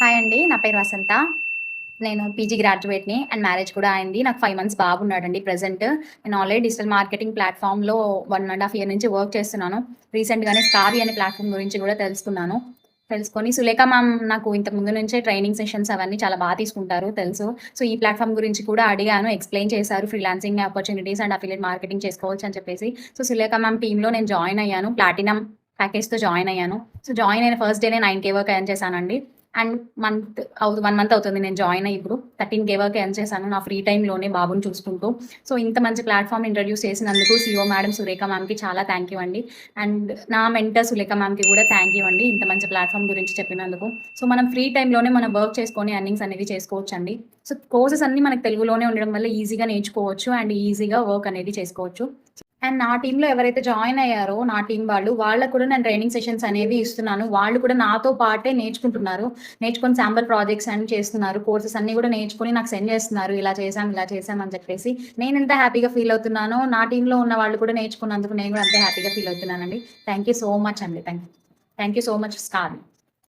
Hi అండి. నా పేరు వసంత. నేను పీజీ గ్రాడ్యుయేట్‌ని అండ్ మ్యారేజ్ కూడా అయింది. నాకు 5 మంత్స్ బాబున్నాడండి ప్రెజెంట్. నేను ఆల్రెడీ డిజిటల్ మార్కెటింగ్ ప్లాట్‌ఫామ్‌లో 1 ½ ఇయర్ నుంచి వర్క్ చేస్తున్నాను. రీసెంట్‌గానే స్టారీ అనే ప్లాట్‌ఫామ్ గురించి కూడా తెలుసుకున్నాను. తెలుసుకొని సులేఖ మ్యామ్ నాకు ఇంతకు ముందు నుంచే ట్రైనింగ్ సెషన్స్ అవన్నీ చాలా తీసుకుంటారు తెలుసు. సో, ఈ ప్లాట్‌ఫామ్ గురించి కూడా అడిగాను. ఎక్స్‌ప్లెయిన్ చేశారు. Freelancing opportunities and affiliate marketing చేసుకోవచ్చు అని చెప్పేసి. సో, సులేఖ మ్యామ్ టీమ్‌లో నేను జాయిన్ అయ్యాను. ప్లాటినం ప్యాకేజ్‌తో జాయిన్ అయ్యాను. సో, జాయిన్ అయిన ఫస్ట్ డేనే 9,000 వరకు ఎర్న్ చేశానండి. అండ్ 1 మంత్ అవుతుంది నేను జాయిన్ అయ్యి ఇప్పుడు. 13,000 వరకు ఎర్న్ చేశాను నా ఫ్రీ టైమ్‌లోనే బాబుని చూసుకుంటూ. సో, ఇంత మంచి ప్లాట్‌ఫామ్ ఇంట్రొడ్యూస్ చేసినందుకు సీఈఓ మేడం సురేఖ మ్యామ్‌కి చాలా థ్యాంక్ యూ అండి. అండ్ నా మెంటర్ సులేఖ మ్యామ్‌కి కూడా థ్యాంక్ యూ అండి. ఇంత మంచి ప్లాట్‌ఫామ్ గురించి చెప్పినందుకు. సో, మనం ఫ్రీ టైమ్‌లోనే మనం వర్క్ చేసుకొని ఎర్నింగ్స్ అనేవి చేసుకోవచ్చండి. సో, కోర్సెస్ అన్నీ మనకు తెలుగులోనే ఉండడం వల్ల ఈజీగా నేర్చుకోవచ్చు అండ్ ఈజీగా వర్క్ అనేది చేసుకోవచ్చు. అండ్ నా టీమ్‌లో ఎవరైతే జాయిన్ అయ్యారో నా టీమ్ వాళ్ళకి కూడా నేను ట్రైనింగ్ సెషన్స్ అనేవి ఇస్తున్నాను. వాళ్ళు కూడా నాతో పాటే నేర్చుకుంటున్నారు. నేర్చుకొని శాంపుల్ ప్రాజెక్ట్స్ అన్ని చేస్తున్నారు. కోర్సెస్ అన్నీ కూడా నేర్చుకొని నాకు సెండ్ చేస్తున్నారు. ఇలా చేశాం అని చెప్పేసి. నేను ఎంత హ్యాపీగా ఫీల్ అవుతున్నానో నా టీమ్‌లో ఉన్న వాళ్ళు కూడా నేర్చుకున్నందుకు నేను కూడా అంతే హ్యాపీగా ఫీల్ అవుతున్నానండి. థ్యాంక్ యూ సో మచ్ అండి. Thank you so much star.